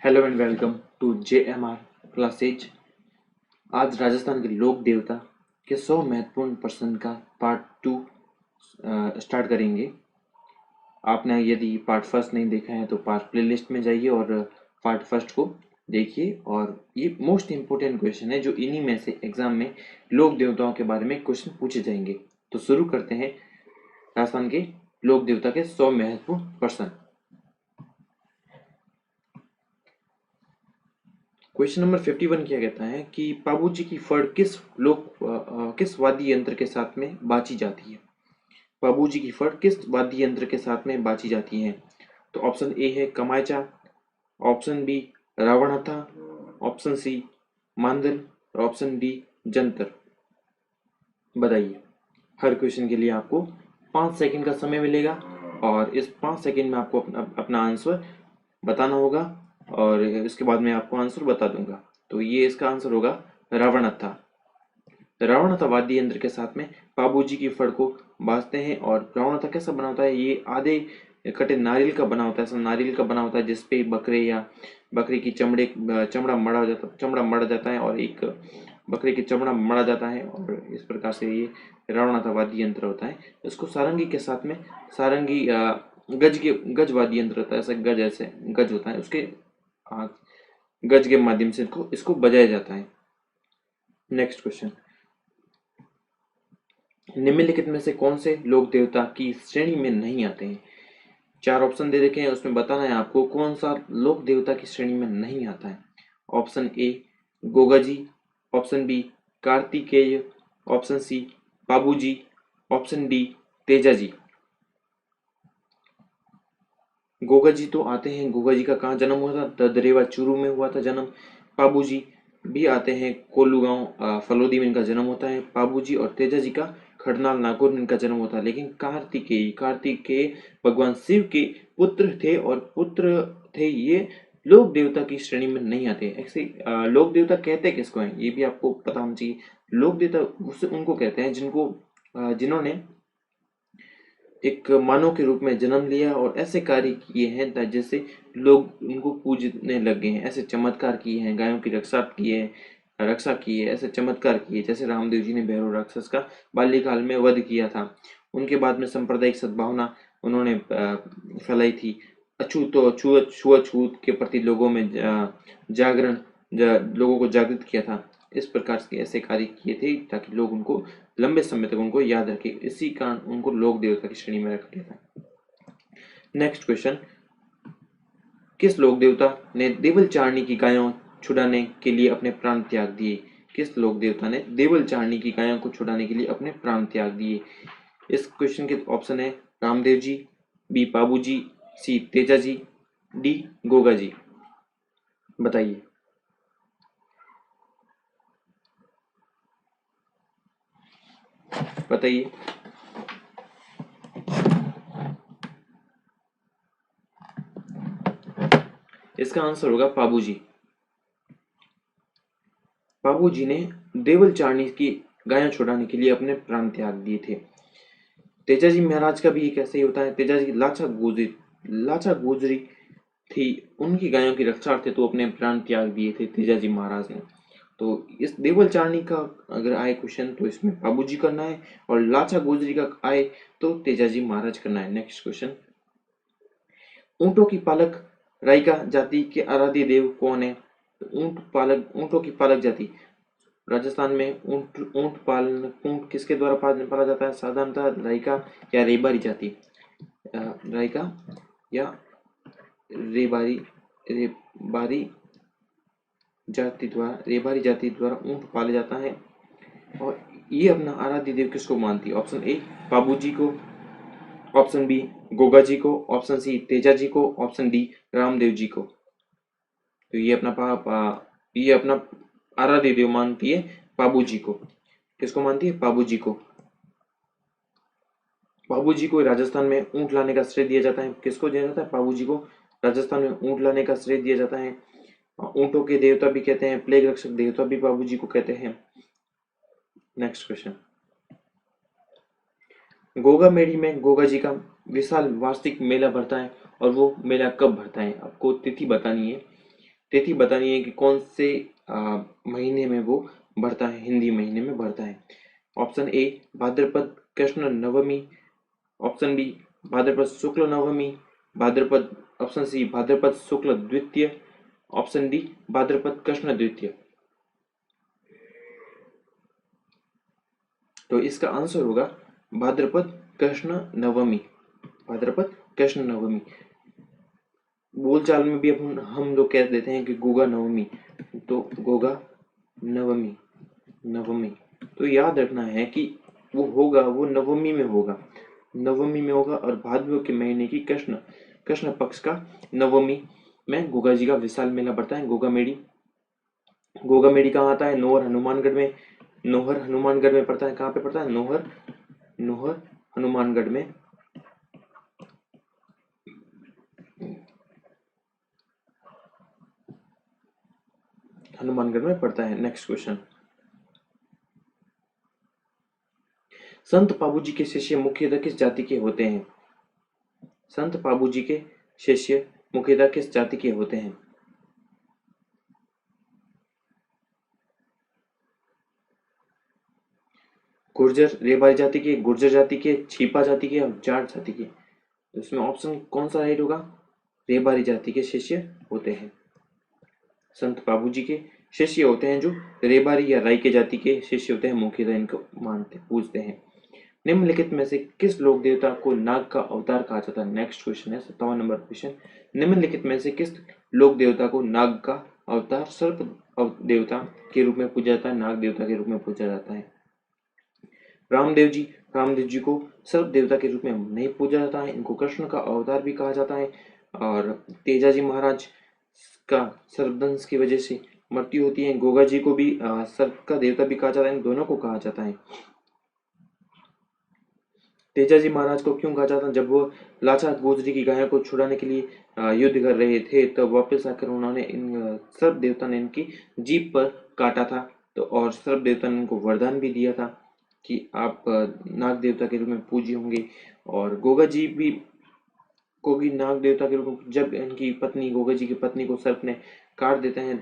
Hello and welcome to JMR classes. आज राजस्थान के लोक देवता के 100 महत्वपूर्ण पर्सन का पार्ट 2 स्टार्ट करेंगे। आपने यदि पार्ट फर्स्ट नहीं देखा है तो पार्ट प्लेलिस्ट में जाइए और पार्ट फर्स्ट को देखिए। और ये मोस्ट इम्पोर्टेंट क्वेश्चन है जो इन्हीं में से एग्जाम में लोक देवताओं के बारे में क्वेश्चन पूछे जाएंगे। तो शुरू करते हैं राजस्थान के लोक देवता के 100 महत्वपूर्ण पर्सन। क्वेश्चन नंबर 51 क्या कहता है कि पाबूजी की फड़ किस वाद्य यंत्र के साथ में बाजी जाती है। पाबूजी की फड़ किस वाद्य यंत्र के साथ में बाजी जाती है। तो ऑप्शन ए है कमायचा, ऑप्शन बी रावणाथा, ऑप्शन सी मांदल और ऑप्शन डी जंतर। बताइए। हर क्वेश्चन के लिए आपको 5 सेकंड का समय मिलेगा और इस 5 सेकंड में आपको अपना आंसर बताना होगा और इसके बाद मैं आपको आंसर बता दूंगा। तो ये इसका आंसर होगा रावणाथा। रावणाथा वाद्य यंत्र के साथ में पाबूजी की फड़ को बाजते हैं। और रावणाथा कैसा बना होता है, ये आधे कटे नारियल का बना होता है। ऐसा नारियल का बना होता है जिसपे बकरे या बकरे की चमड़ा मड़ा जाता है और एक बकरे की चमड़ा मड़ा जाता है और इस प्रकार से ये रावणाथा वाद्य यंत्र होता है। इसको सारंगी के साथ में सारंगी गज वाद्य यंत्र होता है। ऐसे गज होता है, उसके गज के माध्यम से इसको बजाया जाता है। नेक्स्ट क्वेश्चन, निम्नलिखित में से कौन से लोक देवता की श्रेणी में नहीं आते हैं। 4 ऑप्शन दे रखे हैं, उसमें बताना है आपको कौन सा लोक देवता की श्रेणी में नहीं आता है। Option A Goga ji, option B Kartikeya, option C Pabuji, option D Teja ji. Goga ji तो आते हैं। गोगा जी का कहाँ जन्म हुआ था, ददरेवा चूरू में हुआ था जन्म। पाबूजी भी आते हैं, कोल्लू गांव फलोदी में इनका जन्म होता है। पाबूजी और तेजा जी का खड़नाल नागौर में इनका जन्म होता है। लेकिन कार्तिकेय भगवान शिव के पुत्र थे और पुत्र थे ये लोक देवता की श्रेणी में नहीं आते। ऐसे लोक देवता कहते किसको हैं ये भी आपको पता होना चाहिए। लोक देवता उनको कहते हैं जिन्होंने एक मानव के रूप में जन्म लिया और ऐसे कार्य किए हैं जिससे लोग उनको पूजने लग गए हैं। ऐसे चमत्कार किए हैं, गायों की रक्षा की है, ऐसे चमत्कार किए जैसे रामदेव जी ने भैरव राक्षस का बाल्यकाल में वध किया था। उनके बाद में सांप्रदायिक सद्भावना उन्होंने फैलाई थी। छुआछूत के प्रति लोगों में जागरण लोगों को जागृत किया था। इस प्रकार के ऐसे कार्य किए थे ताकि लोग उनको लंबे समय तक उनको याद रखे। इसी कारण उनको लोक देवता की श्रेणी में रखा गया था। नेक्स्ट क्वेश्चन, किस लोक देवता ने देवल चारणी की गायों छुड़ाने के लिए अपने प्राण त्याग दिए। किस लोक देवता ने देवल चारणी की गायों को छुड़ाने के लिए अपने प्राण त्याग दिए। इस क्वेश्चन के ऑप्शन है रामदेव जी, बी पाबूजी, सी तेजा जी, डी गोगा जी। बताइए। बताइए। इसका आंसर होगा पाबूजी। पाबूजी ने देवल चारणी की गायें छुड़ाने के लिए अपने प्राण त्याग दिए थे। तेजाजी महाराज का भी एक ऐसे ही होता है। तेजाजी लाचा गुजरी थी, उनकी गायों की रक्षार्थ तो अपने प्राण त्याग दिए थे तेजाजी महाराज ने। तो इस देवल चारणी का अगर आए क्वेश्चन तो इसमें बाबूजी करना है और लाचा गुजरी का आए तो तेजाजी महाराज करना है। नेक्स्ट क्वेश्चन, ऊंटों की पालक राइका जाति के आराध्य देव कौन है। ऊंटों की पालक जाति राजस्थान में ऊंट किसके द्वारा पाला जाता है। साधारणतः राइका या रेबारी जाति, राइका या रेबारी जाति द्वारा ऊंट पाले जाता है। और ये अपना आराध्य देव किसको मानती है। ऑप्शन ए पाबूजी को, ऑप्शन बी गोगा जी को, ऑप्शन सी तेजा जी को, ऑप्शन डी रामदेव जी को। तो ये अपना आराध्य देव मानती है पाबूजी को। किसको मानती है, पाबूजी को। पाबूजी को राजस्थान में ऊंट लाने का श्रेय दिया जाता है। किसको दिया जाता है, पाबूजी को राजस्थान में ऊंट लाने का श्रेय दिया जाता है। ऊंटों के देवता भी कहते हैं, प्लेग रक्षक देवता भी पाबूजी को कहते हैं। नेक्स्ट क्वेश्चन, गोगा मेड़ी में गोगा जी का विशाल वार्षिक मेला भरता है और वो मेला कब भरता है, आपको तिथि बतानी है। तिथि बतानी है कि कौन से महीने में वो बढ़ता है, हिंदी महीने में बढ़ता है। ऑप्शन ए भाद्रपद कृष्ण नवमी, ऑप्शन बी भाद्रपद शुक्ल नवमी, भाद्रपद, ऑप्शन सी भाद्रपद शुक्ल द्वितीय, ऑप्शन डी भाद्रपद कृष्ण द्वितीय। तो इसका आंसर होगा भाद्रपद कृष्ण नवमी, भाद्रपद कृष्ण नवमी। बोलचाल में भी हम लोग कह देते हैं कि गोगा नवमी, तो गोगा नवमी, नवमी। तो याद रखना है कि वो होगा, वो नवमी में होगा, नवमी में होगा। और भाद्र के महीने की कृष्ण कृष्ण पक्ष का नवमी में गोगा जी का विशाल मेला पड़ता है। गोगा मेड़ी, गोगा मेड़ी कहाँ आता है? नोहर हनुमानगढ़ में, नोहर हनुमानगढ़ में पड़ता है। कहाँ पे पड़ता है? नोहर, नोहर हनुमानगढ़ में, हनुमानगढ़ में पड़ता है। नेक्स्ट क्वेश्चन, संत पाबूजी के शिष्य मुख्यतः किस जाति के होते हैं? संत पाबूजी के शिष्य मुख्यतः किस जाति के होते हैं? गुर्जर, रेबारी जाति के, गुर्जर जाति के, छीपा जाति के और जाट जाति के। तो इसमें ऑप्शन कौन सा राइट होगा? रेबारी जाति के शिष्य होते हैं। संत बाबूजी के शिष्य होते हैं जो रेबारी या राई के जाति के शिष्य होते हैं, मुख्यतः इनको मानते पूजते हैं। निम्नलिखित में से किस लोक देवता को नाग का अवतार कहा जाता है? नेक्स्ट क्वेश्चन है 57 नंबर क्वेश्चन। निम्नलिखित में से किस लोक देवता को नाग का अवतार, सर्प देवता के रूप में पूजा जाता है, नाग देवता के रूप में पूजा जाता है? रामदेव जी, रामदेव जी को सर्प देवता के रूप में नहीं पूजा जाता है, इनको कृष्ण का अवतार भी कहा जाता है। और तेजाजी महाराज का सर्पदंश की वजह से मृत्यु होती है। गोगा जी को भी सर्प का देवता भी कहा जाता है, इन दोनों को कहा जाता है। तेजाजी महाराज को क्यों कहा जाता है? जब वो लाचार गोजरी की गायों को छुड़ाने के लिए युद्ध कर रहे थे, तब तो वापस आकर उन्होंने इन सर्प देवता ने इनकी जीभ पर काटा था। तो और सर्प देवता ने इनको वरदान भी दिया था कि आप नाग देवता के रूप में पूज्य होंगे। और गोगा जी भी को भी नाग देवता के रूप में, जब इनकी पत्नी, गोगा जी की पत्नी को सर्प ने काट देते हैं,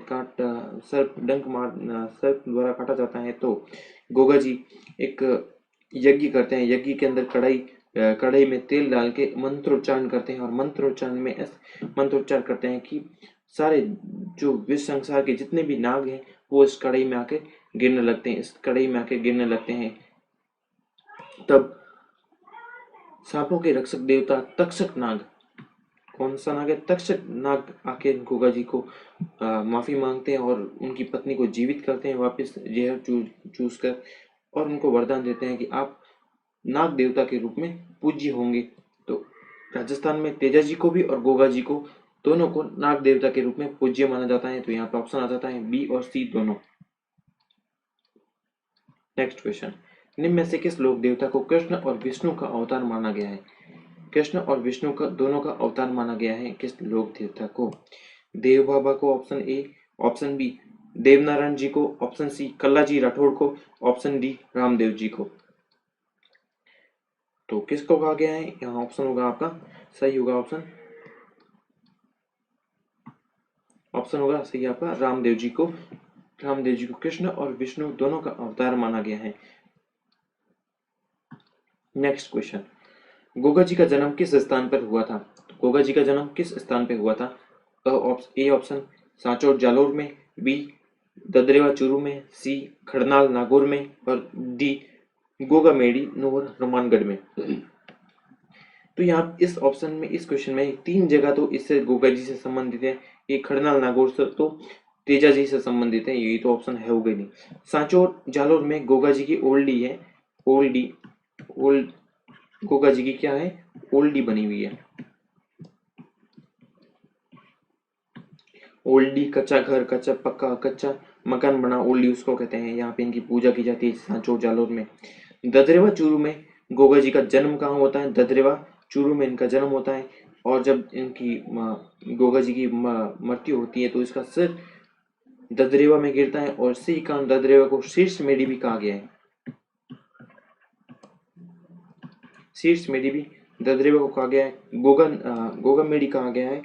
सर्प डंक मार, सर्प द्वारा काटा जाता है, तो गोगा जी एक यज्ञ करते हैं। यज्ञ के अंदर कढ़ाई में तेल डाल के मंत्रोच्चारण करते हैं और मंत्रोच्चारण में मंत्रोच्चार करते हैं कि सारे जो विश्व संसार के जितने भी नाग हैं वो इस कढ़ाई में आके गिरने लगते हैं, इस कढ़ाई में आके गिरने लगते हैं। तब सांपों के रक्षक देवता तक्षक नाग, कौन सा नाग है? तक्षक नाग आके गोगा जी को माफी मांगते हैं और उनकी पत्नी को जीवित करते हैं वापस जहर चूस कर, और उनको वरदान देते हैं कि आप नाग देवता के रूप में पूज्य होंगे। तो राजस्थान में तेजा जी को भी और गोगा जी को, दोनों को नाग देवता के रूप में पूज्य माना जाता है। तो यहाँ पे ऑप्शन आ जाता है बी और सी दोनों। नेक्स्ट क्वेश्चन, निम्न में से किस लोक देवता को कृष्ण और विष्णु का अवतार माना गया है? कृष्ण और विष्णु का दोनों का अवतार माना गया है किस लोक देवता को? देव बाबा को option A, option B Devnarayan ji को, ऑप्शन सी कल्लाजी राठौड़ को, ऑप्शन डी रामदेव जी को। तो किसको कहा गया है? यहाँ ऑप्शन होगा आपका सही होगा, ऑप्शन होगा सही आपका रामदेव जी को। रामदेव जी को कृष्ण और विष्णु दोनों का अवतार माना गया है। नेक्स्ट क्वेश्चन, गोगा जी का जन्म किस स्थान पर हुआ था? गोगा जी का जन्म किस स्थान पर हुआ था? ए ऑप्शन सांचौर जालोर में, बी ददरेवा चूरू में, सी खड़नाल नागौर में और डी गोगा मेड़ी नोहर हनुमानगढ़ में। तो यहाँ इस ऑप्शन में, इस क्वेश्चन में 3 जगह तो इससे गोगा जी से संबंधित है। ये खड़नाल नागौर से तो तेजा जी से संबंधित है, यही तो ऑप्शन है होगा नहीं। सांचौर जालोर में गोगा जी की ओल्डी है, ओल्डी, ओल्ड गोगा जी की क्या है? ओल्डी बनी हुई है। ओल्डी कच्चा घर, कच्चा पक्का, कच्चा मकान बना, ओल्डी उसको कहते हैं। यहाँ पे इनकी पूजा की जाती है सांचौर जालोर में। ददरेवा चूरू में गोगा जी का जन्म कहाँ होता है? ददरेवा चूरू में इनका जन्म होता है। और जब इनकी गोगा जी की मृत्यु होती है तो इसका सिर ददरेवा में गिरता है और इसी कारण ददरेवा को शीर्ष मेडी भी कहा गया है। शीर्ष मेडी भी ददरेवा को कहा गया है। गोगा मेडी कहा गया है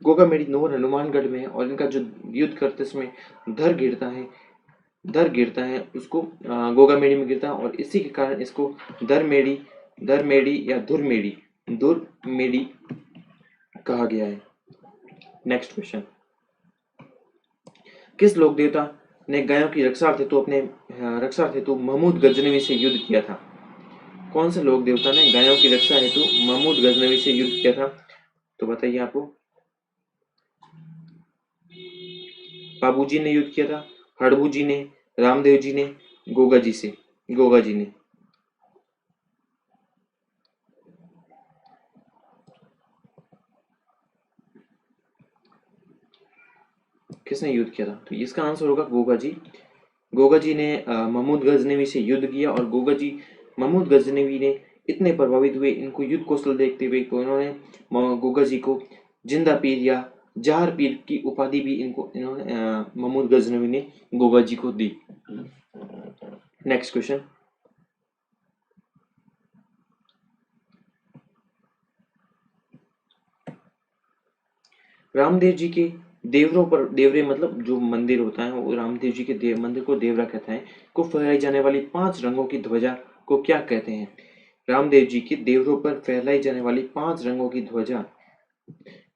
गोगामेडी नोर हनुमानगढ़ में है और इनका जो युद्ध करते समय धर गिरता है उसको गोगामेडी में गिरता है और इसी के कारण इसको धरमेड़ी या धुरमेड़ी कहा गया है। नेक्स्ट क्वेश्चन, किस लोक देवता ने गायों की रक्षा हेतु महमूद गजनवी से युद्ध किया था? कौन से लोक देवता ने गायों की रक्षा हेतु महमूद गजनवी से युद्ध किया था? तो बताइए आपको। पाबू जी ने युद्ध किया था, हड़बू जी ने, रामदेव जी ने, गोगा जी ने। किसने युद्ध किया था? तो इसका आंसर होगा गोगा जी ने महमूद गजनवी से युद्ध किया और महमूद गजनवी ने इतने प्रभावित हुए इनको युद्ध कौशल देखते हुए कि उन्होंने गोगा जी को जिंदा पीर या जहर पीर की उपाधि भी इन्होंने महमूद गजनवी ने गोगा जी को दी। नेक्स्ट क्वेश्चन, रामदेव जी के देवरे मतलब जो मंदिर होता है वो रामदेव जी के मंदिर को देवरा कहता है, को फहराई जाने वाली 5 रंगों की ध्वजा को क्या कहते हैं? रामदेव जी के देवरों पर फहलाई जाने वाली 5 रंगों की ध्वजा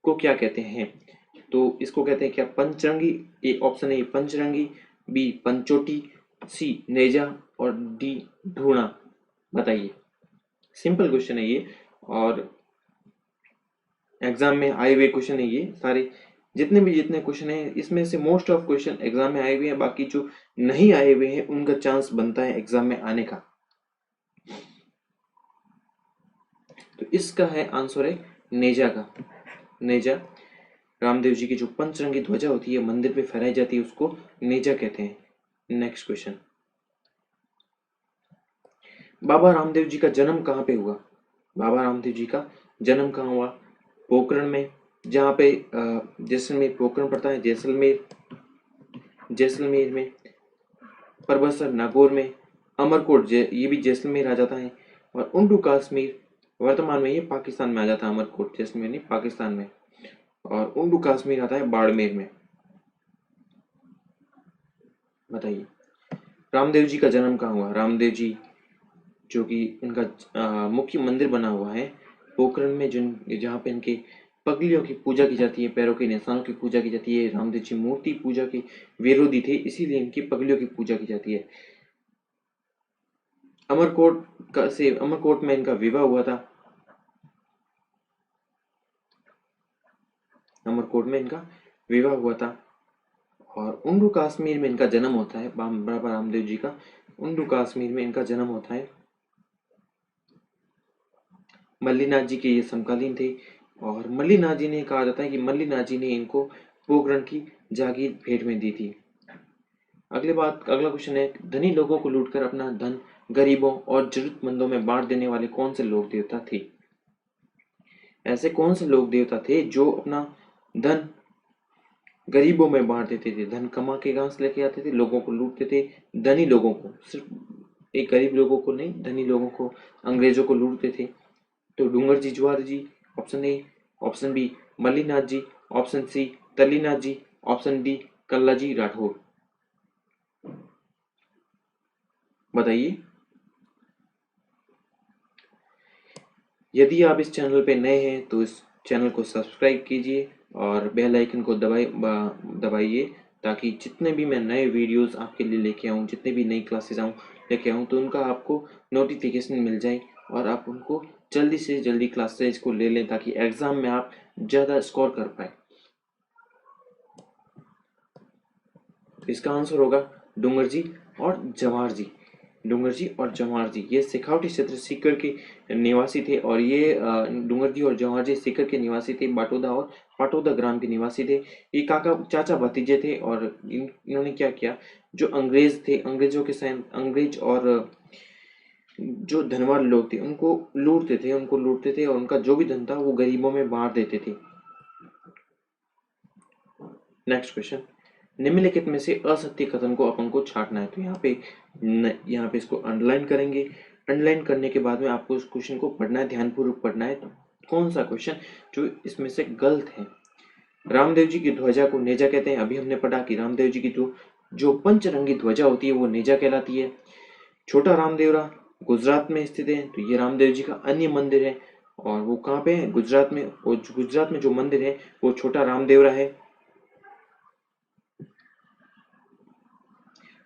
को क्या कहते हैं? तो इसको कहते हैं क्या? पंचरंगी। ए ऑप्शन ए पंचरंगी, बी पंचोटी, सी नेजा और डी धूणा। बताइए। सिंपल क्वेश्चन है ये और एग्जाम में आए हुए क्वेश्चन है ये सारे। जितने क्वेश्चन है इसमें से मोस्ट ऑफ क्वेश्चन एग्जाम में आए हुए हैं, बाकी जो नहीं आए हुए हैं उनका चांस बनता है एग्जाम में आने का। तो इसका है आंसर है नेजा का। नेजा रामदेव जी की जो पंचरंगी ध्वजा होती है मंदिर पे फहराई जाती है उसको नेजा कहते हैं। नेक्स्ट क्वेश्चन, बाबा रामदेव जी का जन्म कहाँ पे हुआ? बाबा रामदेव जी का जन्म कहाँ हुआ? पोखरण में, जहाँ पे जैसलमेर पोखरण पड़ता है, जैसलमेर में, परबसर नागौर में, अमरकोट ये भी जैसलमेर आ जाता है और उंडू कश्मीर वर्तमान में ये पाकिस्तान में आ जाता है। अमरकोट जैसलमेर नहीं, पाकिस्तान में, और उंडू कश्मीर आता है बाड़मेर में। बताइए रामदेव जी का जन्म कहाँ हुआ? रामदेव जी जो कि इनका मुख्य मंदिर बना हुआ है पोखरण में, जहाँ पे इनके पगलियों की पूजा की जाती है, पैरों के निशानों की पूजा की जाती है। रामदेव जी मूर्ति पूजा के विरोधी थे, इसीलिए इनकी पगलियों की पूजा की जाती है। अमरकोट में इनका विवाह हुआ था। अमरकोट में इनका विवाह हुआ था और उंडू कश्मीर में इनका जन्म होता है। बाबा रामदेव जी का उंडू कश्मीर में इनका जन्म होता है। मल्लीनाथ जी के ये समकालीन थे और मल्लीनाथ जी ने कहा जाता है कि मल्लीनाथ जी ने इनको पोखरण की जागीर भेंट में दी थी। अगला क्वेश्चन है, धनी लोगों को लूटकर अपना धन गरीबों और जरूरतमंदों में बांट देने वाले कौन से लोक देवता थे? ऐसे कौन से लोक देवता थे जो अपना धन गरीबों में बांट देते थे? धन कमा के गांव से लेके आते थे, लोगों को लूटते थे, धनी लोगों को, सिर्फ एक गरीब लोगों को नहीं, धनी लोगों को, अंग्रेजों को लूटते थे। तो Dungar ji Jwar ji, option A, option B Mallinath ji, option C Tallinath ji, option D Kalla ji Rathore. बताइए। यदि आप इस चैनल पे नए हैं तो इस चैनल को सब्सक्राइब कीजिए और बेल आइकन को दबाइए ताकि जितने भी मैं नए वीडियोस आपके लिए लेके आऊँ, जितने भी नई क्लासेस लेके आऊँ तो उनका आपको नोटिफिकेशन मिल जाए और आप उनको जल्दी से जल्दी क्लासेज को ले लें ताकि एग्जाम में आप ज़्यादा स्कोर कर पाए। इसका आंसर होगा डूंगर जी और जवाहर जी। डूंगर जी और जवाहर जी ये शेखावटी क्षेत्र सीकर के निवासी थे और ये डूंगर जी और जवाहर जी सीकर के निवासी थे, बाटोदा और पाटोदा ग्राम के निवासी थे। ये चाचा भतीजे थे और इन्होंने क्या किया, जो अंग्रेज थे, अंग्रेज और जो धनवान लोग थे उनको लूटते थे और उनका जो भी धन था वो गरीबों में बांट देते थे। नेक्स्ट क्वेश्चन, निम्नलिखित में से असत्य कथन को अपन को छांटना है। तो यहाँ पे इसको अंडरलाइन करेंगे। अंडरलाइन करने के बाद में आपको इस क्वेश्चन को पढ़ना है, ध्यानपूर्वक पढ़ना है। कौन सा क्वेश्चन जो इसमें से गलत है? रामदेव जी की ध्वजा को नेजा कहते हैं। अभी हमने पढ़ा कि रामदेव जी की जो पंचरंगी ध्वजा होती है वो नेजा कहलाती है। छोटा रामदेवरा गुजरात में स्थित है, तो ये रामदेव जी का अन्य मंदिर है। और वो कहाँ पे है? गुजरात में। और गुजरात में जो मंदिर है वो छोटा रामदेवरा है।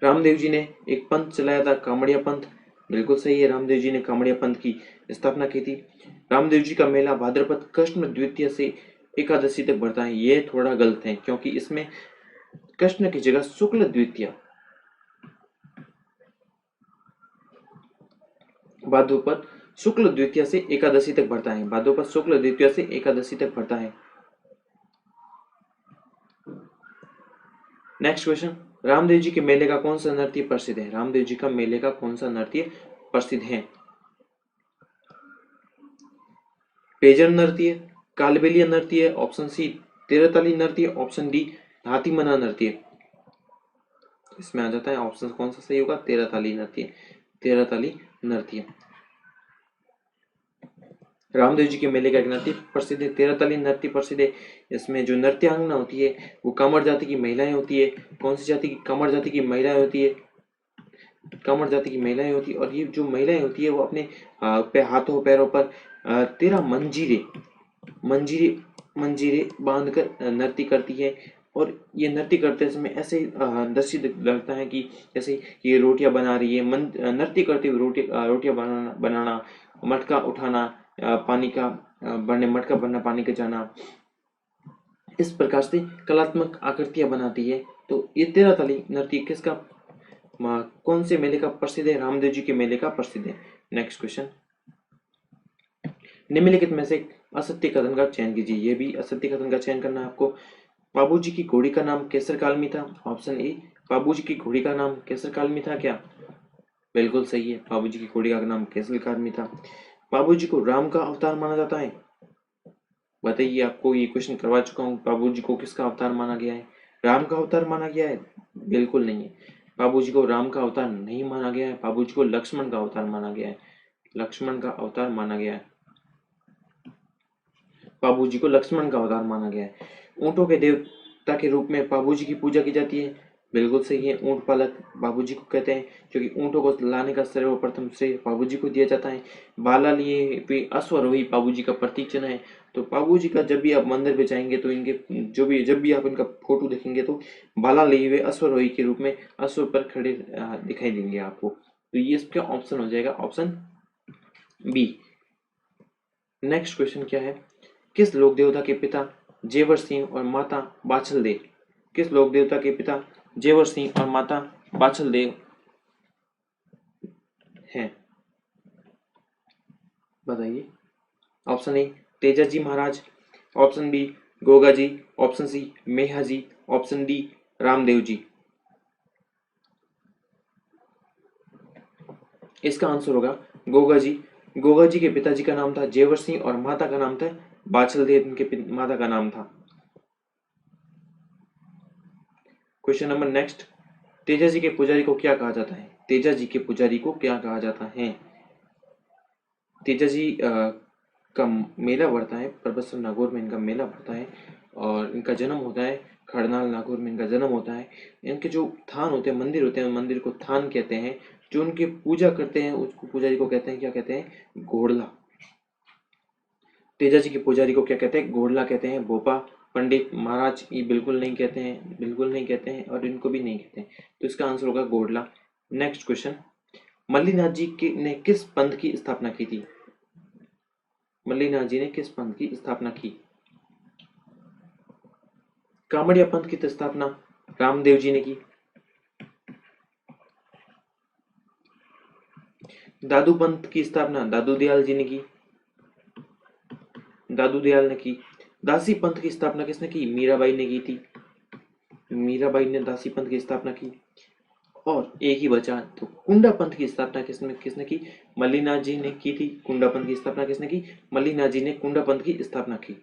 रामदेव जी ने एक पंथ चलाया था, कामड़िया पंथ। बिल्कुल सही है, रामदेव जी ने कामड़िया पंथ की स्थापना की थी। रामदेव जी का मेला भाद्रपद कृष्ण द्वितीय से एकादशी तक बढ़ता है। ये थोड़ा गलत है, क्योंकि इसमें कृष्ण की जगह शुक्ल द्वितीय भाद्रपद शुक्ल द्वितीय से एकादशी तक बढ़ता है। भाद्रपद शुक्ल द्वितीय से एकादशी तक बढ़ता है। नेक्स्ट क्वेश्चन, रामदेव जी के मेले का कौन सा नृत्य प्रसिद्ध है? रामदेव जी का मेले का कौन सा नृत्य प्रसिद्ध है? पेजर नृत्य, कालबेलिया नृत्य, ऑप्शन सी तेरताली नृत्य, ऑप्शन डी हाथी मना नृत्य। इसमें आ जाता है ऑप्शन कौन सा सही होगा? तेरताली नृत्य। तेरताली नृत्य। रामदेव जी के मेले का एक नृत्य प्रसिद्ध है, तेरताली नृत्य प्रसिद्ध है। इसमें जो नृत्यांगना होती है वो कामर जाति की महिलाएं होती है। कौन सी जाति की? कामर जाति की महिलाएं होती है। कामर जाति की महिलाएं होती है, और ये जो महिलाएं होती है वो अपने हाथों पैरों पर 13 मंजीरे मंजीरे मंजीरे बांधकर नृत्य करती है। और ये नृत्य करते समय ऐसे दृश्य लगता है कि जैसे ये रोटियां बना रही है। नृत्य करते हुए रोटियां बनाना बनाना मटका उठाना, पानी का भरने, मटका भरना, पानी का जाना, इस प्रकार से कलात्मक आकृतियां बनाती है। तो ये तेरहताली नृत्य किसका कौन से मेले का प्रसिद्ध है? रामदेव जी के मेले का प्रसिद्ध है। नेक्स्ट क्वेश्चन, निम्नलिखित में से असत्य कथन का चयन कीजिए। ये भी असत्य कथन का चयन करना है आपको। बाबूजी की घोड़ी का नाम केसर कालमी था। ऑप्शन ए, बाबूजी की घोड़ी का नाम केसर कालमी था क्या? बिल्कुल सही है, बाबूजी की घोड़ी का नाम केसर कालमी था। बाबूजी को राम का अवतार माना जाता है। बताइए, आपको ये क्वेश्चन करवा चुका हूँ, बाबूजी को किसका अवतार माना गया है? राम का अवतार माना गया है? बिल्कुल नहीं है, बाबूजी को राम का अवतार नहीं माना गया है। बाबूजी को लक्ष्मण का अवतार माना गया है। लक्ष्मण का अवतार माना गया है। बाबूजी को लक्ष्मण का अवतार माना गया है। ऊंटों के देवता के रूप में बाबूजी की पूजा की जाती है। बिल्कुल सही है, ऊंट पालक बाबूजी को कहते हैं, क्योंकि ऊंटों को लाने का सर्वप्रथम श्रेय बाबूजी को दिया जाता है। बाला लिए पे अश्वरोही बाबूजी का प्रतीक चिन्ह है। तो बाबूजी का जब भी आप मंदिर पे जाएंगे तो इनके जब भी आप इनका फोटो देखेंगे तो बाला लिए हुए अश्वरोही के रूप में अश्व पर खड़े दिखाई देंगे आपको। तो ये इसका ऑप्शन हो जाएगा, ऑप्शन बी। नेक्स्ट क्वेश्चन क्या है, किस लोक देवता के पिता जेवर सिंह और माता बाछल देव? किस लोक देवता के पिता जेवर सिंह और माता बाछल देव हैं? बताइए। Option A Teja ji Maharaj, option B Goga ji, option C Meha ji, option D Ramdev ji. इसका आंसर होगा गोगा जी। गोगा जी के पिताजी का नाम था जेवर सिंह और माता का नाम था बाछल देव। इनके माता का नाम था। Question number next, Teja ji के पुजारी को क्या कहा जाता है? तेजा जी के पुजारी को क्या कहा जाता है? तेजा जी का मेला बढ़ता है, परबतसर नागौर में इनका मेला बढ़ता है, और इनका जन्म होता है खड़नाल नागौर में इनका जन्म होता है। इनके जो थान होते हैं, मंदिर होते हैं, मंदिर को थान कहते हैं। जो उनके पूजा करते हैं उसको पुजारी को कहते हैं, क्या कहते हैं? घोड़ला। तेजा जी के पुजारी को क्या कहते हैं? घोड़ला कहते हैं। भोपा पंडित महाराज ये बिल्कुल नहीं कहते हैं, बिल्कुल नहीं कहते हैं, और इनको भी नहीं कहते हैं। तो इसका आंसर होगा घोड़ला। नेक्स्ट क्वेश्चन, मल्लीनाथ जी ने किस पंथ की स्थापना की थी? मल्लीनाथ जी ने किस पंथ की स्थापना की? कामड़िया पंथ की स्थापना रामदेव जी ने की। दादू पंथ की स्थापना दादू दयाल जी ने की। दादू दयाल ने की। दासी पंथ की स्थापना किसने की? मीराबाई ने की थी। मीराबाई ने दासी पंथ की स्थापना की। और एक ही बचा तो कुंडा पंथ की स्थापना किसने किसने की? मल्लीनाथ जी ने की थी। कुंडा पंथ की स्थापना किसने की? मल्लीनाथ जी ने कुंडा पंथ की स्थापना की।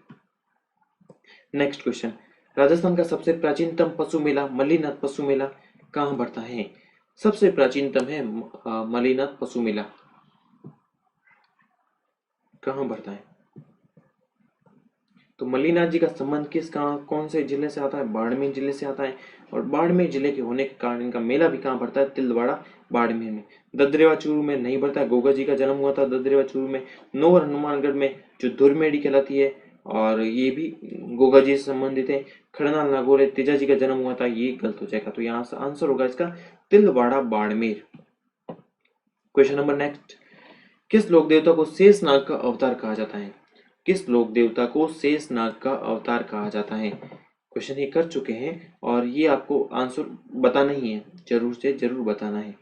नेक्स्ट क्वेश्चन, राजस्थान का सबसे प्राचीनतम पशु मेला मल्लीनाथ पशु मेला कहाँ बढ़ता है? सबसे प्राचीनतम है मल्लीनाथ पशु मेला, कहाँ बढ़ता है? तो मल्लीनाथ जी का संबंध कौन से जिले से आता है? बाड़मेर जिले से आता है। और बाड़मेर जिले के होने के कारण इनका मेला भी कहाँ पड़ता है? तिलवाड़ा बाड़मेर में। ददरेवा चूरू में नहीं पड़ता है। गोगा जी का जन्म हुआ था ददरेवा चूरू में। नोवर हनुमानगढ़ में जो दुर्मेड़ी कहलाती है, और ये भी गोगा जी से संबंधित है। खड़नाल नागौर तेजा जी का जन्म हुआ था, ये गलत हो जाएगा। तो यहाँ आंसर होगा इसका Tilwara Barmer. Question number next, किस लोक देवता को शेषनाग का अवतार कहा जाता है? किस लोक देवता को शेषनाग का अवतार कहा जाता है? क्वेश्चन ये कर चुके हैं और ये आपको आंसर बताना ही है, जरूर से जरूर बताना है।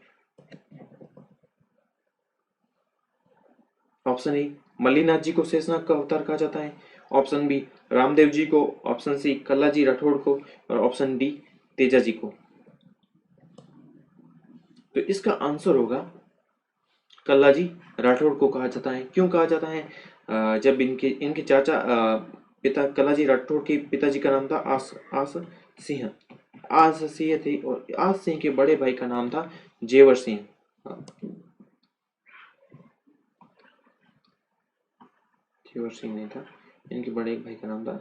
ऑप्शन ए मल्लीनाथ जी को शेषनाग का अवतार कहा जाता है। ऑप्शन बी रामदेव जी को। ऑप्शन सी कल्लाजी राठौड़ को। और ऑप्शन डी तेजा जी को। तो इसका आंसर होगा कल्लाजी राठौड़ को कहा जाता है। क्यों कहा जाता है? जब इनके इनके चाचा पिता कल्लाजी राठौड़ के पिताजी का नाम था आस सिंह। आस सिंह थे और आस सिंह के बड़े भाई का नाम था जेवर सिंह। जेवर सिंह नहीं था, इनके बड़े भाई का नाम था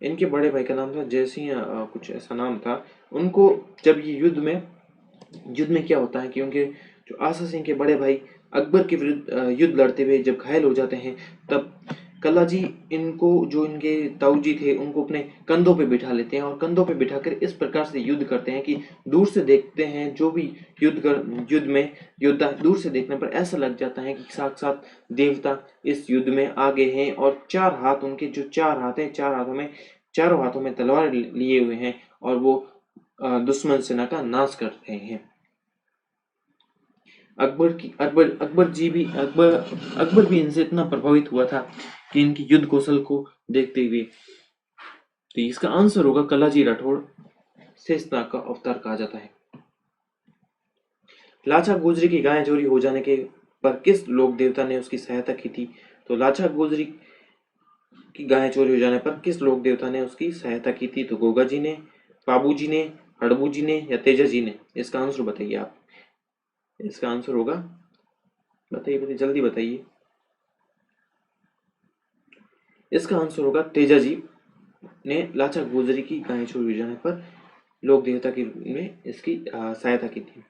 इनके बड़े भाई का नाम था जय सिंह, कुछ ऐसा नाम था। उनको जब ये युद्ध में क्या होता है कि उनके जो आसा सिंह के बड़े भाई अकबर के विरुद्ध युद्ध लड़ते हुए जब घायल हो जाते हैं, तब कल्ला जी इनको, जो इनके ताऊ जी थे, उनको अपने कंधों पे बिठा लेते हैं और कंधों पे बिठाकर इस प्रकार से युद्ध करते हैं कि दूर से देखते हैं जो भी युद्ध में योद्धा दूर से देखने पर ऐसा लग जाता है कि साक्षात देवता इस युद्ध में आगे हैं। और चार हाथ उनके, जो चार हाथ हैं, चारों हाथों में तलवार लिए हुए हैं और वो दुश्मन सेना का नाश कर रहे हैं। अकबर भी इनसे इतना प्रभावित हुआ था कि इनकी युद्ध कौशल को देखते हुए। तो इसका आंसर होगा कल्लाजी राठौड़ शेषनाग का अवतार कहा जाता है। लाचा गुजरी की गाय चोरी हो जाने के पर किस लोक देवता ने उसकी सहायता की थी? तो लाचा गुजरी की गाय चोरी हो जाने पर किस लोक देवता ने उसकी सहायता की थी? तो गोगा जी ने, बाबू जी ने, हड़बू जी ने या तेजा जी ने? इसका आंसर बताइए आप। इसका आंसर होगा, बताइए बताइए जल्दी बताइए। इसका आंसर होगा तेजा जी ने लाचा गुजरी की गाय चोरी हो जाने पर लोक देवता के रूप में इसकी सहायता की थी।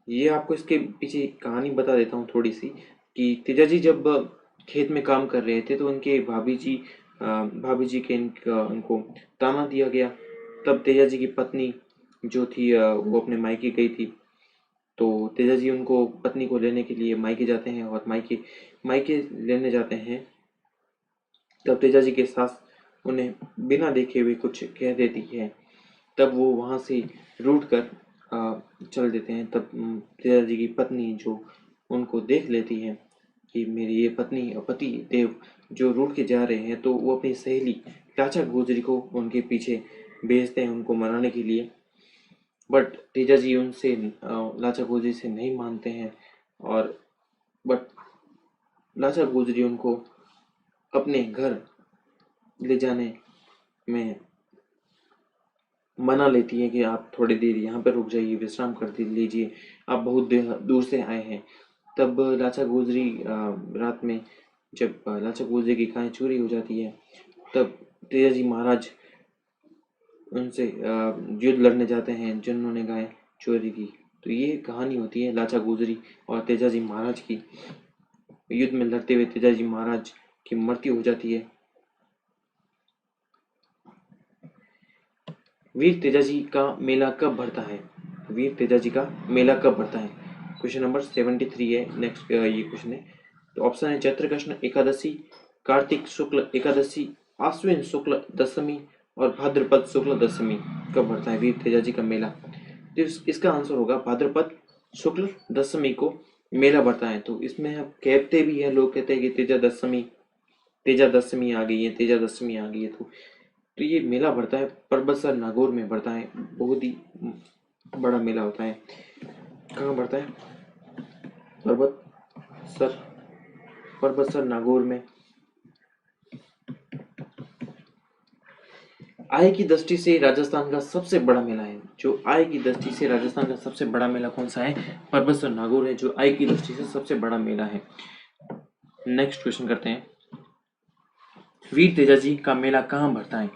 ये आपको इसके पीछे कहानी बता देता हूँ थोड़ी सी, कि तेजा जी जब खेत में काम कर रहे थे तो उनके भाभी जी के उनको ताना दिया गया। तब तेजा जी की पत्नी जो थी वो अपने मायके गई थी। तो तेजा जी उनको, पत्नी को लेने के लिए मायके जाते हैं और मायके लेने जाते हैं। तब तेजा जी के सास उन्हें बिना देखे हुए कुछ कह देती है। तब वो वहाँ से रूठ कर चल देते हैं। तब तेजा जी की पत्नी जो उनको देख लेती है कि मेरी ये पत्नी और पति देव जो रूठ के जा रहे हैं, तो वो अपनी सहेली लाचा गुजरी को उनके पीछे भेजते हैं उनको मनाने के लिए। बट तेजा जी उनसे लाचा गुजरी से नहीं मानते हैं। और बट लाचा गुजरी उनको अपने घर ले जाने में मना लेती है कि आप थोड़ी देर यहाँ पर रुक जाइए, विश्राम कर लीजिए, आप बहुत दूर से आए हैं। तब लाचा गुजरी रात में, जब लाचा गुजरी की गाय चोरी हो जाती है, तब तेजा जी महाराज उनसे युद्ध लड़ने जाते हैं जिन्होंने गाय चोरी की। तो ये कहानी होती है लाचा गुजरी और तेजा जी महाराज की। युद्ध में लड़ते हुए तेजा जी महाराज की मृत्यु हो जाती है। वीर तेजा जी का मेला कब भरता है? वीर तेजा जी का मेला कब भरता है? क्वेश्चन नंबर 73 है नेक्स्ट, ये क्वेश्चन है। तो ऑप्शन है चैत्र कृष्ण एकादशी, कार्तिक शुक्ल एकादशी, आश्विन शुक्ल दशमी और भाद्रपद शुक्ल दशमी कब भरता है वीर तेजा जी का मेला? तो इसका आंसर होगा भाद्रपद शुक्ल दशमी को मेला भरता है। तो इसमें अब कहते भी है, लोग कहते हैं कि तेजा दशमी आ गई है, तेजा दशमी आ गई है। तो ये मेला भरता है परबतसर नागौर में भरता है। बहुत ही बड़ा मेला होता है। कहाँ भरता है? परबतसर नागौर में। आय की दृष्टि से राजस्थान का सबसे बड़ा मेला है, जो आय की दृष्टि से राजस्थान का सबसे बड़ा मेला कौन सा है? परबतसर नागौर है, जो आय की दृष्टि से सबसे बड़ा मेला है। नेक्स्ट क्वेश्चन करते हैं, वीर तेजाजी का मेला कहाँ भरता है?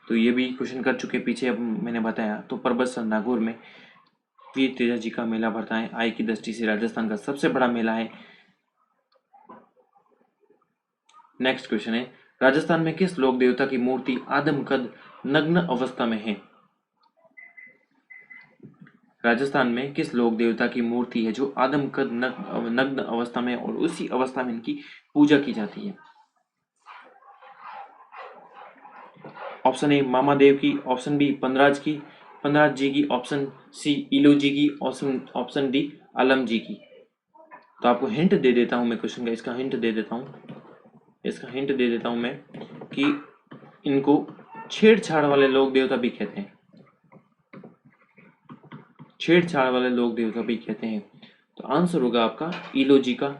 तो ये भी क्वेश्चन कर चुके पीछे, अब मैंने बताया। तो परबतसर नागौर में वीर तेजाजी का मेला भरता है। आय की दृष्टि से राजस्थान का सबसे बड़ा मेला है। नेक्स्ट क्वेश्चन है, राजस्थान में किस लोक देवता की मूर्ति आदमकद नग्न अवस्था में है? राजस्थान में किस लोक देवता की मूर्ति है जो आदमकद नग्न अवस्था में और उसी अवस्था में इनकी पूजा की जाती है? ऑप्शन ए मामादेव की, ऑप्शन बी पंदराज जी की, ऑप्शन सी इलो जी की, ऑप्शन डी आलम जी की। तो आपको हिंट दे देता हूं मैं, क्वेश्चन का इसका हिंट दे देता हूं मैं कि इनको छेड़छाड़ वाले लोक देवता भी कहते हैं। छेड़छाड़ वाले लोक देवता भी कहते हैं। तो आंसर होगा आपका इलो जी का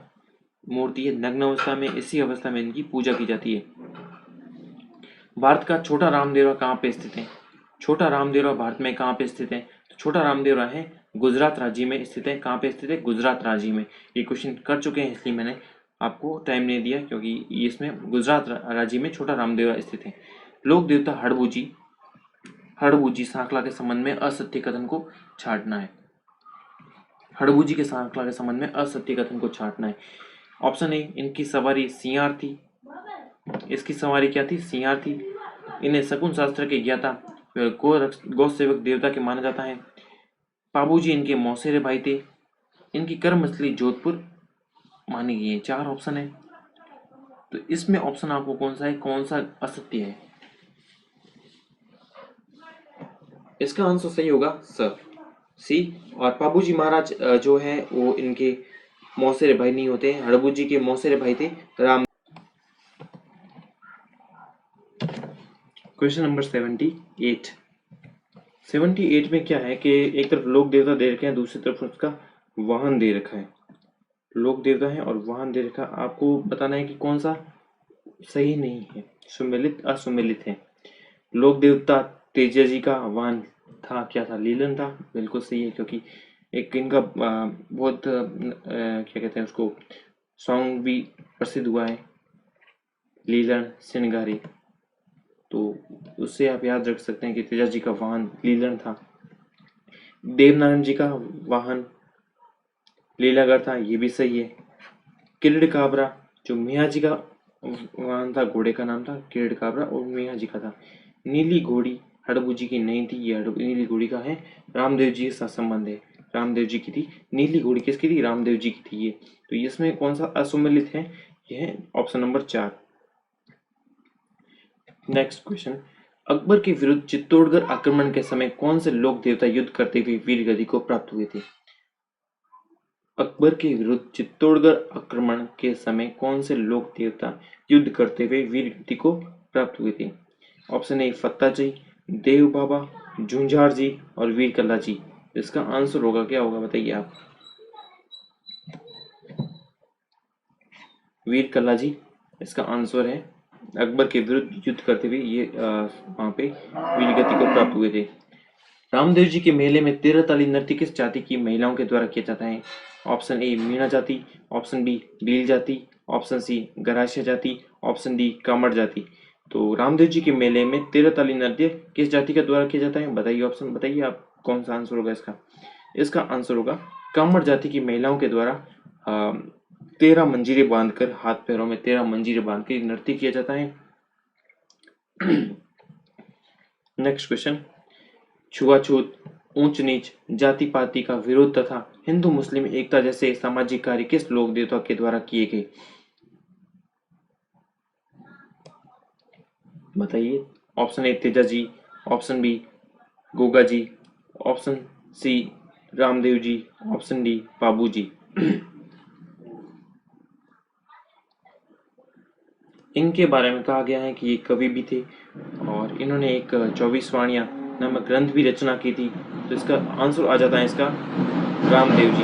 मूर्ति है नग्न अवस्था में, इसी अवस्था में इनकी पूजा की जाती है। भारत का छोटा रामदेवरा कहाँ पे स्थित है? छोटा रामदेवरा भारत में कहाँ पे स्थित है? तो छोटा रामदेवरा है गुजरात राज्य में स्थित है। कहाँ पे स्थित है? गुजरात राज्य में। ये क्वेश्चन कर चुके हैं, इसलिए मैंने आपको टाइम नहीं दिया, क्योंकि इसमें गुजरात राज्य में छोटा रामदेवरा स्थित है। लोक देवता हड़बूजी सांकला के संबंध में असत्य कथन को छांटना है। हड़बूजी के सांकला के संबंध में असत्य कथन को छांटना है। ऑप्शन ए, इनकी सवारी सियार थी। इसकी सवारी क्या थी? सियार थी। इन्हें शकुन शास्त्र के ज्ञाता गौ सेवक देवता के माना जाता है। बाबूजी इनके मौसेरे भाई थे। इनकी कर्मस्थली जोधपुर मानी गई है। 4 ऑप्शन है, तो इसमें ऑप्शन आपको कौन सा है, कौन सा असत्य है? इसका आंसर सही होगा सर, सी। और बाबूजी महाराज जो है वो इनके मौसेरे भाई नहीं होते। हड़बूजी के मौसेरे भाई थे राम। क्वेश्चन नंबर 78 में क्या है कि एक तरफ लोक देवता दे रखे हैं, दूसरी तरफ उसका वाहन दे रखा है। लोक देवता है और वाहन दे रखा, आपको बताना है कि कौन सा सही नहीं है, सुमेलित असुमेलित है। लोक देवता तेजा जी का वाहन था, क्या था? लीलन था। बिल्कुल सही है, क्योंकि एक इनका बहुत क्या कहते हैं उसको, सॉन्ग भी प्रसिद्ध हुआ है, लीलन सिनगारी। तो उससे आप याद रख सकते हैं कि तेजा जी का वाहन लीलन था। देवनारायण जी का वाहन लीलागर था, ये भी सही है। किरीट काबरा जो मियाँ जी का वाहन था, घोड़े का नाम था किरीट काबरा और मियाँ जी का था। नीली घोड़ी हड़बू जी की नहीं थी, ये नीली घोड़ी का है रामदेव जी के साथ संबंध है। रामदेव जी की थी नीली घोड़ी, किसकी थी? रामदेव जी की थी ये। तो इसमें कौन सा असुमेलित है? यह है option number 4। Next question, Akbar के विरुद्ध चित्तौड़गढ़ आक्रमण के समय कौन से लोक देवता युद्ध करते हुए वीर गति को प्राप्त हुए थे? अकबर के विरुद्ध चित्तौड़गढ़ आक्रमण के समय कौन से लोक देवता युद्ध करते हुए वीर गति को प्राप्त हुए थे? ऑप्शन ए फत्ता जी, देव बाबा, झुंझार जी और वीर कल्ला जी। इसका आंसर होगा, क्या होगा बताइए आप? वीर कल्ला जी इसका आंसर है। अकबर के विरुद्ध युद्ध करते हुए ये वहां पे वीर गति को प्राप्त हुए थे। रामदेव जी के मेले में 13 ताली नृत्य किस जाति की महिलाओं के द्वारा किया जाता है? ऑप्शन ए मीणा जाति, ऑप्शन बी भील जाति, ऑप्शन सी गरासिया जाति, ऑप्शन डी कामड़ जाति। तो रामदेव जी के मेले में 13 ताली नृत्य किस जाति के द्वारा किया जाता है? बताइए, ऑप्शन बताइए आप, कौन सा आंसर होगा इसका? इसका आंसर होगा कामड़ जाति की महिलाओं के द्वारा 13 मंजीरे बांधकर, हाथ पैरों में 13 मंजीरे बांध के नृत्य किया जाता है। नेक्स्ट क्वेश्चन, छुआछूत, ऊंच नीच, जाति पाति का विरोध तथा हिंदू मुस्लिम एकता जैसे सामाजिक कार्य किस लोक देवता के द्वारा किए गए? बताइए। Option A Teja ji, option B Goga ji, option C Ramdev ji, option D Babu ji. इनके बारे में कहा गया है कि ये कवि भी थे और इन्होंने एक 24 वाणियां नामक ग्रंथ भी रचना की थी। तो इसका आंसर आ जाता है इसका रामदेव जी।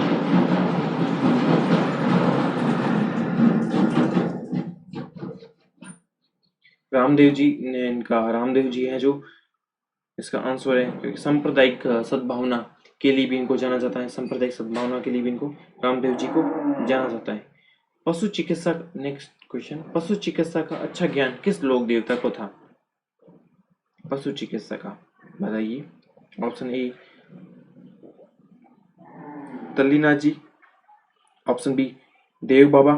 रामदेव जी ने, इनका रामदेव जी हैं जो इसका आंसर है, क्योंकि सांप्रदायिक सद्भावना के लिए भी इनको जाना जाता है, सांप्रदायिक सद्भावना के लिए भी इनको रामदेव जी को जाना जाता है। पशु चिकित्सा, नेक्स्ट क्वेश्चन, पशु चिकित्सा का अच्छा ज्ञान किस लोक देवता को था? पशु चिकित्सा का बताइए। Option A Tallinath ji, option B Dev Baba,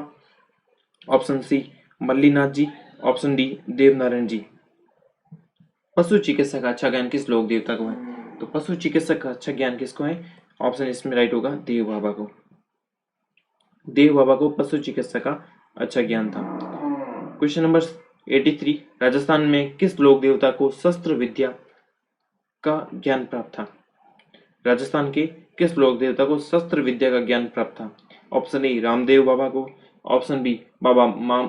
option C Mallinath ji, option D Devnarayan ji. पशु चिकित्सा का अच्छा ज्ञान किस लोक देवता को है? तो पशु चिकित्सक का अच्छा ज्ञान किसको है? ऑप्शन इसमें राइट होगा देव बाबा को। देव बाबा को पशु चिकित्सा का अच्छा ज्ञान था। क्वेश्चन नंबर 83, राजस्थान में किस लोक देवता को शस्त्र विद्या का ज्ञान प्राप्त था? राजस्थान के किस लोक देवता को शस्त्र विद्या का ज्ञान प्राप्त था? ऑप्शन ए रामदेव बाबा को, ऑप्शन बी बाबा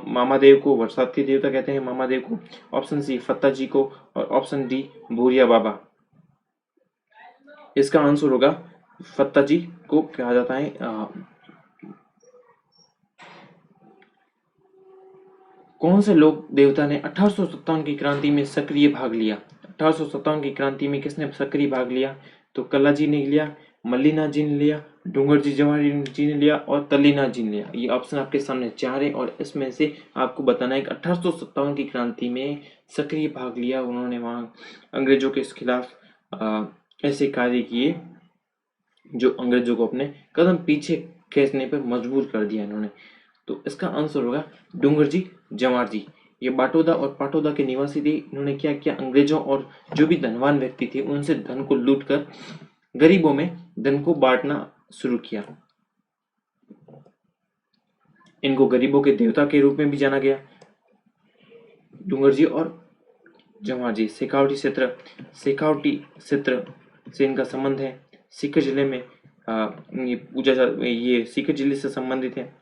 मामादेव को, बरसात के देवता कहते हैं मामादेव को, ऑप्शन सी फत्ता जी को, और ऑप्शन डी भूरिया बाबा। इसका आंसर होगा फत्ता जी को कहा जाता है। कौन से लोक देवता ने 1857 की क्रांति में सक्रिय भाग लिया? 1857 की क्रांति में किसने सक्रिय भाग लिया? तो कल्ला जी ने लिया, मल्लीनाथ जी ने लिया, डूंगर जी जवाहरी जी ने लिया और तल्लीनाथ जी ने लिया। ये ऑप्शन आपके सामने 4 है और इसमें से आपको बताना है कि 1857 की क्रांति में सक्रिय भाग लिया। उन्होंने वहाँ अंग्रेजों के खिलाफ ऐसे कार्य किए जो अंग्रेजों को अपने कदम पीछे खींचने पर मजबूर कर दिया इन्होंने। तो इसका आंसर होगा डूंगर जी जवाहर जी। ये बाटोदा और पाटोदा के निवासी थे। इन्होंने क्या किया, अंग्रेजों और जो भी धनवान व्यक्ति थे उनसे धन को लूटकर गरीबों में धन को बांटना शुरू किया। इनको गरीबों के देवता के रूप में भी जाना गया। डूंगर जी और जवाहर जी शेखावटी क्षेत्र से इनका संबंध है। सीकर जिले में ये सीकर जिले से संबंधित है।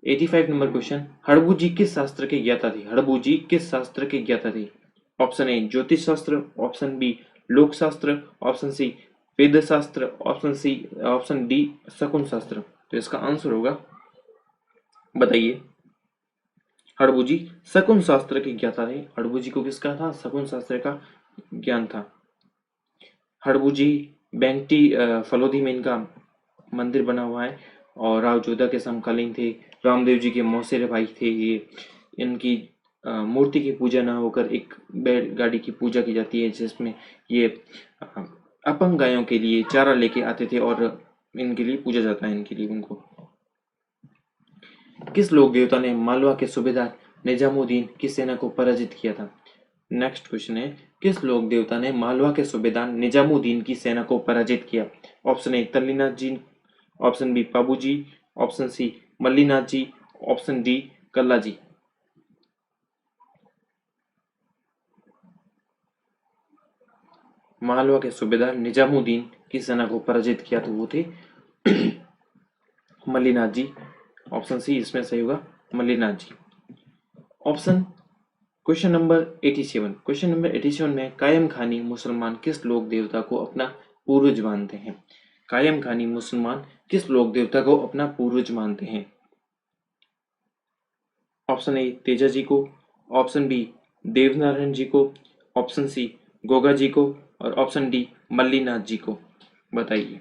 85 नंबर क्वेश्चन, हड़बू जी किस शास्त्र के ज्ञाता थे? हड़बू जी किस शास्त्र के ज्ञाता थे? ऑप्शन ए ज्योतिष शास्त्र, ऑप्शन बी लोक शास्त्र, ऑप्शन सी वेद शास्त्र, ऑप्शन डी शकुन शास्त्र। तो इसका आंसर होगा, बताइए। हड़बू जी शकुन शास्त्र के ज्ञाता थे। हड़बू जी को किसका था? शकुन शास्त्र का ज्ञान था। हड़बू जी बैंकटी फलोदी में इनका मंदिर बना हुआ है और राव जोधा के समकालीन थे। रामदेव जी के मौसेरे भाई थे ये। इनकी मूर्ति की पूजा ना होकर एक बैलगाड़ी की पूजा की जाती है, जिसमें ये अपंग गायों के लिए चारा लेके आते थे और इनके लिए पूजा जाता है इनके लिए उनको। किस लोक देवता ने मालवा के सूबेदार निजामुद्दीन की सेना को पराजित किया था? नेक्स्ट क्वेश्चन है, किस लोक देवता ने मालवा के सूबेदार निजामुद्दीन की सेना को पराजित किया? Option A Tallinath ji, option B Pabu ji, option C Mallinath ji, option D Kalla ji. Malwa के सूबेदार निजामुद्दीन की सेना को पराजित किया तो वो थे मल्लीनाथ जी। ऑप्शन सी इसमें सही होगा, Mallinath ji. Option question number 87, question number 87 में कायम खानी मुसलमान किस लोक देवता को अपना पूर्वज मानते हैं? कायम खानी मुसलमान किस लोक देवता को अपना पूर्वज मानते हैं? ऑप्शन ए तेजा जी को, ऑप्शन बी देवनारायण जी को, ऑप्शन सी गोगा जी को, और ऑप्शन डी मल्लीनाथ जी को। बताइए।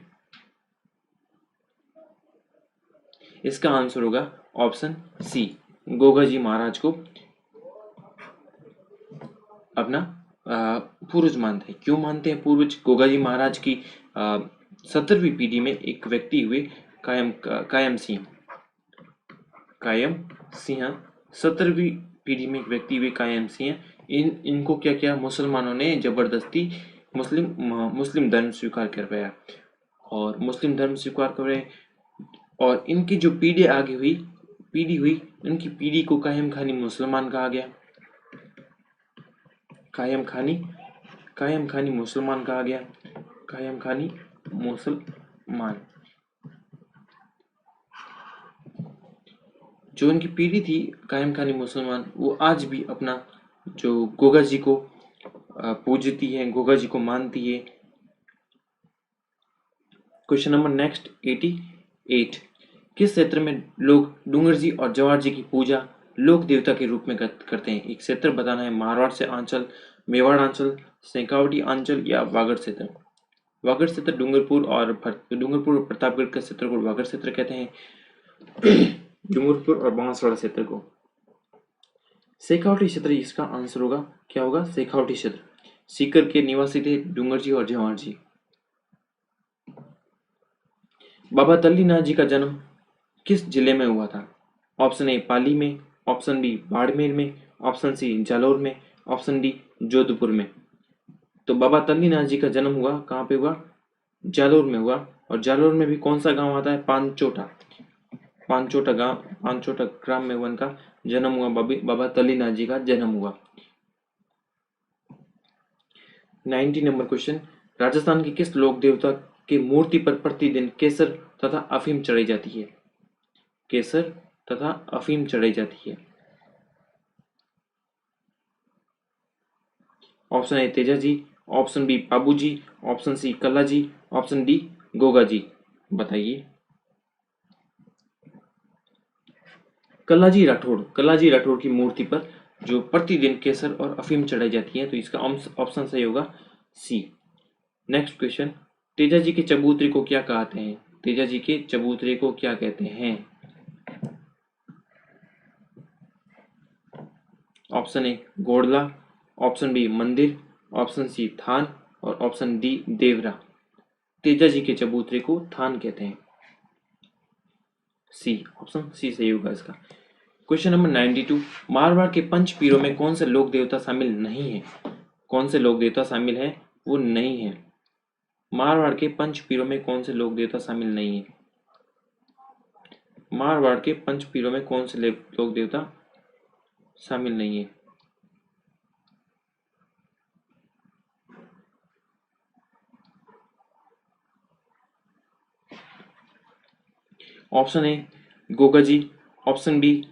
इसका आंसर होगा ऑप्शन सी, गोगा जी महाराज को अपना पूर्वज मानते हैं। क्यों मानते हैं पूर्वज? गोगा जी महाराज की 17वीं पीढ़ी में एक व्यक्ति हुए कायम सिंह। 17वीं पीढ़ी में एक व्यक्ति हुए कायम सिंह। इनको क्या किया, मुसलमानों ने जबरदस्ती मुस्लिम धर्म स्वीकार करवाया और मुस्लिम धर्म स्वीकार करवाए और इनकी जो पीढ़ी हुई इनकी पीढ़ी को कायम खानी मुसलमान कहा गया। कायम खानी मुसलमान कहा गया। कायम खानी मुसलमान। जो इनकी पीढ़ी थी कायम खानी मुसलमान, वो आज भी अपना जो गोगा जी को पूजती है, गोगा जी को मानती है। क्वेश्चन नंबर नेक्स्ट 88, किस क्षेत्र में लोग डूंगर जी और जवाहर जी की पूजा लोक देवता के रूप में करते हैं? एक क्षेत्र बताना है। मारवाड़ से आंचल, मेवाड़ांचल, शेखावटी अंचल या वागड़ क्षेत्र। वागड़ क्षेत्र डूंगरपुर और प्रतापगढ़ के क्षेत्र को वागड़ क्षेत्र कहते हैं। डूंगरपुर और बांसवाड़ा क्षेत्र को शेखावटी क्षेत्र। इसका आंसर होगा, क्या होगा? शेखावटी क्षेत्र। सीकर के निवासी थे डूंगर जी और जवाहर जी। बाबा तल्लीनाथ जी का जन्म किस जिले में हुआ था? ऑप्शन ए पाली में, ऑप्शन बी बाड़मेर में, ऑप्शन सी जालौर में, ऑप्शन डी जोधपुर में। तो बाबा तल्लीनाथ जी का जन्म हुआ कहाँ पे हुआ? जालौर में हुआ। और जालौर में भी कौन सा गांव आता है? पांचोटा। पांचोटा ग्राम में उनका जन्म हुआ। बाबा तल्लीनाथ जी का जन्म हुआ। 90 नंबर क्वेश्चन, राजस्थान के किस लोक देवता की मूर्ति पर प्रतिदिन केसर तथा अफीम चढ़ाई जाती है? केसर तथा अफीम चढ़ाई जाती है। Option A Teja ji, option B Pabu ji, option C Kalla ji, option D Goga ji. बताइए। कल्ला जी राठौड़ की मूर्ति पर जो प्रतिदिन केसर और अफीम चढ़ाई जाती है, तो इसका ऑप्शन सही होगा सी। नेक्स्ट क्वेश्चन, तेजा जी के चबूतरे को क्या कहते हैं? तेजा जी के चबूतरे को क्या कहते हैं? ऑप्शन ए घोड़ला, ऑप्शन बी मंदिर, ऑप्शन सी थान और ऑप्शन डी देवरा। तेजा जी के चबूतरे को थान कहते हैं। सी, ऑप्शन सी सही होगा इसका। क्वेश्चन नंबर 92, मारवाड़ के पंच पीरों में कौन से लोक देवता शामिल नहीं है? कौन से लोक देवता शामिल है? वो नहीं है। मारवाड़ के पंच पीरों में कौन से लोक देवता शामिल नहीं है? मारवाड़ के पंच पीरों में कौन से लोक देवता शामिल नहीं है? Option A Goga ji, option B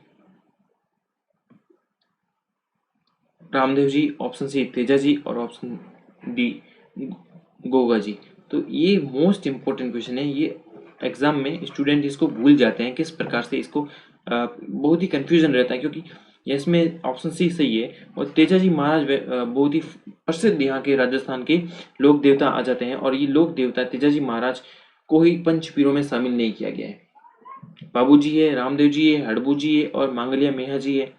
Ramdev ji, option C Teja ji और ऑप्शन डी गोगा जी। तो ये मोस्ट इंपॉर्टेंट क्वेश्चन है। ये एग्जाम में स्टूडेंट इसको भूल जाते हैं किस प्रकार से, इसको बहुत ही कंफ्यूजन रहता है, क्योंकि इसमें ऑप्शन सी सही है और तेजा जी महाराज बहुत ही प्रसिद्ध यहाँ के राजस्थान के लोक देवता आ जाते हैं। और ये लोक देवता तेजा जी महाराज को ही पंच पीरों में शामिल नहीं किया गया है। बाबू जी है, रामदेव जी है, हड़बू जी है और मांगलिया मेहा जी है,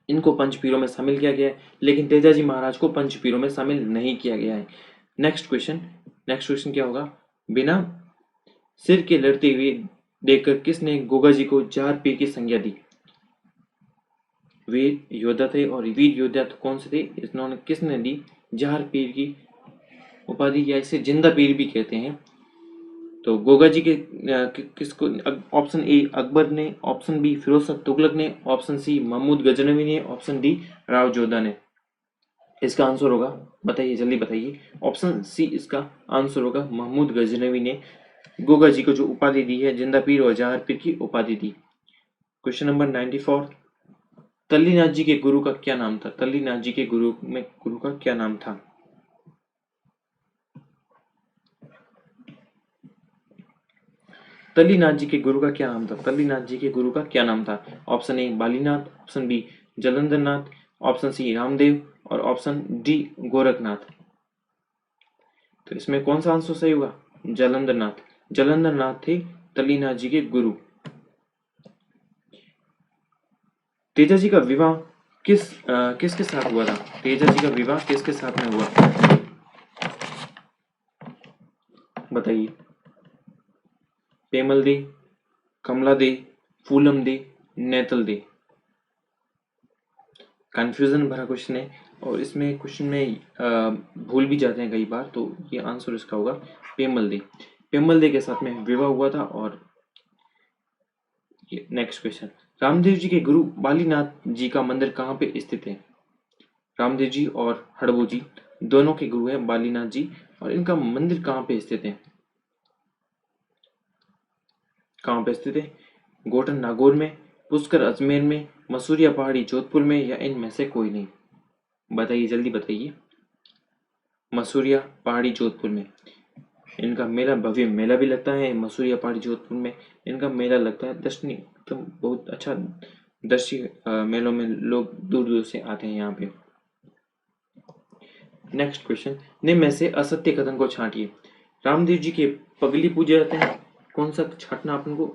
इनको पंचपीरों में शामिल किया गया है, लेकिन तेजा जी महाराज को पंचपीरों में शामिल नहीं किया गया है। नेक्स्ट क्वेश्चन क्या होगा? बिना सिर के लड़ते हुए देखकर किसने गोगा जी को जार पीर की संज्ञा दी? वीर योद्धा थे, और वीर योद्धा तो कौन से थे? इन्होंने किसने दी जार पीर की उपाधि, या इसे जिंदा पीर भी कहते हैं। तो गोगा जी के किसको? ऑप्शन ए अकबर ने, ऑप्शन बी फिरोज शाह तुगलक ने, ऑप्शन सी महमूद गजनवी ने, ऑप्शन डी राव जोधा ने। इसका आंसर होगा, बताइए जल्दी बताइए। ऑप्शन सी इसका आंसर होगा, महमूद गजनवी ने गोगा जी को जो उपाधि दी है, जिंदा पीर और जहार पीर की उपाधि दी। क्वेश्चन नंबर 94, तल्लीनाथ जी के गुरु का क्या नाम था? तल्लीनाथ जी के गुरु का क्या नाम था? तल्लीनाथ जी के गुरु का क्या नाम था? तल्लीनाथ जी के गुरु का क्या नाम था? Option A Balinath, option B Jalandhar Nath, option C Ramdev और ऑप्शन डी गोरखनाथ। तो इसमें कौन सा आंसर सही होगा? जलंधर नाथ। जलंधर नाथ थे तल्लीनाथ जी के गुरु। तेजा जी का विवाह किसके साथ हुआ था? तेजा जी का विवाह किसके साथ में हुआ? बताइए। पेमल दे, कमला दे, फूलम दे, नेतल दे। कंफ्यूजन भरा क्वेश्चन है और इसमें क्वेश्चन में भूल भी जाते हैं कई बार, तो ये आंसर इसका होगा पेमल दे। पेमल दे के साथ में विवाह हुआ था। और नेक्स्ट क्वेश्चन, रामदेव जी के गुरु बालीनाथ जी का मंदिर कहाँ पे स्थित है? रामदेव जी और हड़बू जी दोनों के गुरु हैं बालीनाथ जी, और इनका मंदिर कहाँ पे स्थित है? कहाँ पे स्थित है? गोटन नागौर में, पुष्कर अजमेर में, मसूरिया पहाड़ी जोधपुर में, या इनमें से कोई नहीं। बताइए जल्दी बताइए। मसूरिया पहाड़ी जोधपुर में इनका मेला, भव्य मेला भी लगता है। मसूरिया पहाड़ी जोधपुर में इनका मेला लगता है, दर्शनीय तो बहुत अच्छा दर्शी मेलों में लोग दूर दूर से आते हैं यहाँ पे। नेक्स्ट क्वेश्चन, निम्न में से असत्य कथन को छांटिए। रामदेव जी के पगली पूजे जाते हैं, कौन सा छांटना अपन को?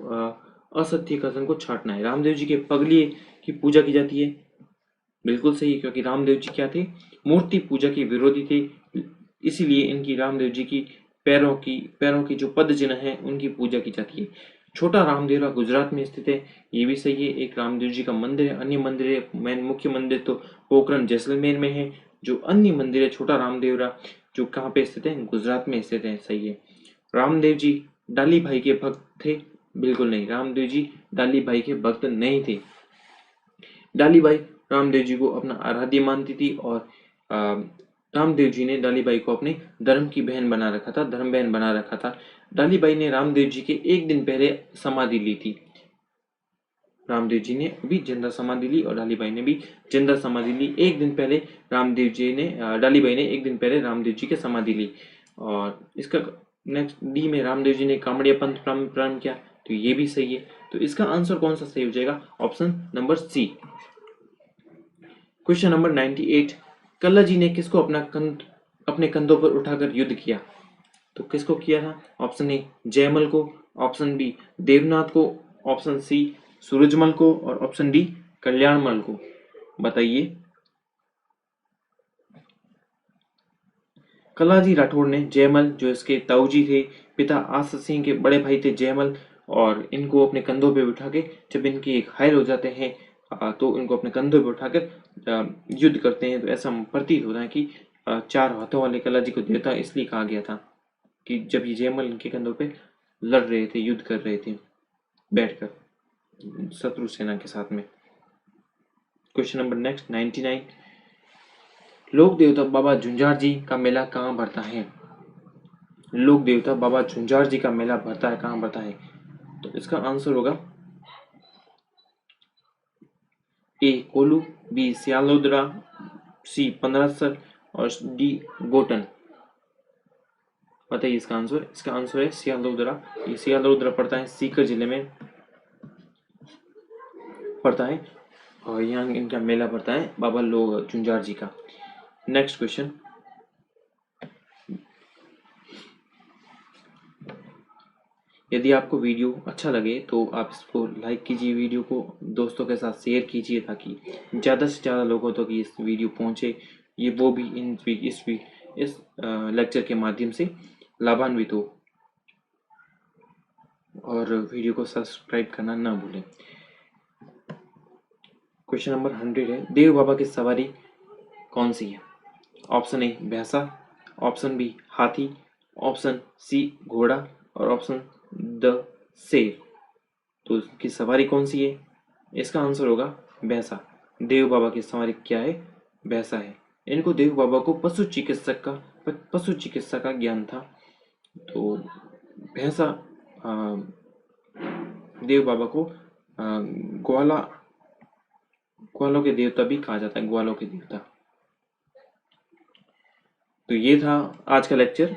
असत्य कथन को छांटना है। रामदेव जी के पगली की पूजा की जाती है, बिल्कुल सही, क्योंकि रामदेव जी क्या थे? मूर्ति पूजा के विरोधी थे, इसीलिए इनकी रामदेव जी की पैरों की जो पद चिन्ह है उनकी पूजा की जाती है। छोटा रामदेवरा गुजरात में स्थित है, ये भी सही है, एक रामदेव जी का मंदिर है। अन्य मंदिर है, मेन मुख्य मंदिर तो पोखरण जैसलमेर में है। जो अन्य मंदिर है छोटा रामदेवरा, जो कहाँ पे स्थित है? गुजरात में स्थित है, सही है। रामदेव जी डाली भाई के भक्त थे, बिल्कुल नहीं, रामदेव जी डाली भाई के भक्त नहीं थे। डाली बाई रामदेव जी को अपना आराध्य मानती थी, और रामदेव जी ने डाली बाई को अपने धर्म की बहन बना रखा था, धर्म बहन बना रखा था। डाली बाई ने रामदेव जी के एक दिन पहले समाधि ली थी। रामदेव जी ने भी जिंदा समाधि ली और डाली बाई ने भी जिंदा समाधि ली। एक दिन पहले रामदेव जी ने डाली बाई ने एक दिन पहले रामदेव जी की समाधि ली। और इसका नेक्स्ट डी में रामदेव जी ने कामड़िया पंथ प्रारंभ किया, तो ये भी सही है। तो इसका आंसर कौन सा सही हो जाएगा? Option number C. Question number 98, Kalla ji ने किसको अपने कंधों पर उठाकर युद्ध किया? तो किसको किया था? ऑप्शन ए जयमल को, ऑप्शन बी देवनाथ को, ऑप्शन सी सूरजमल को, और ऑप्शन डी कल्याणमल को। बताइए। कल्लाजी राठौड़ ने जयमल, जो इसके ताऊजी थे, पिता आसत सिंह के बड़े भाई थे जयमल, और इनको अपने कंधों पे उठा के जब इनके एक घायल हो जाते हैं तो इनको अपने कंधों पे उठाकर युद्ध करते हैं। तो ऐसा प्रतीत होता है कि चार हाथों वाले कल्लाजी को देवता इसलिए कहा गया था कि जब ये जयमल इनके कंधों पे लड़ रहे थे, युद्ध कर रहे थे बैठकर शत्रु सेना के साथ में। क्वेश्चन नंबर नेक्स्ट 99, लोक देवता बाबा झुंझार जी का मेला कहाँ भरता है? लोक देवता बाबा झुंझार जी का मेला भरता है, कहाँ भरता है? तो इसका आंसर होगा ए कोलू, बी सियालोदरा, सी पंदरासर, और डी गोटन। बताइए इसका आंसर। इसका आंसर है सियालोदरा। ये सियालोदरा पड़ता है सीकर जिले में पड़ता है, और यहाँ इनका मेला पड़ता है बाबा लोग झुंझार जी का। नेक्स्ट क्वेश्चन, यदि आपको वीडियो अच्छा लगे तो आप इसको लाइक कीजिए, वीडियो को दोस्तों के साथ शेयर कीजिए, ताकि ज़्यादा से ज़्यादा लोगों तक इस वीडियो पहुँचे, ये वो भी इस लेक्चर के माध्यम से लाभान्वित हो। और वीडियो को सब्सक्राइब करना ना भूलें। क्वेश्चन नंबर 100 है, देव बाबा की सवारी कौन सी है? ऑप्शन ए भैंसा, ऑप्शन बी हाथी, ऑप्शन सी घोड़ा, और ऑप्शन द शेर। तो इसकी सवारी कौन सी है? इसका आंसर होगा भैंसा। देव बाबा की सवारी क्या है? भैंसा है। इनको देव बाबा को पशु चिकित्सा का ज्ञान था, तो भैंसा देव बाबा को ग्वालों के देवता भी कहा जाता है, ग्वालों के देवता। तो ये था आज का लेक्चर।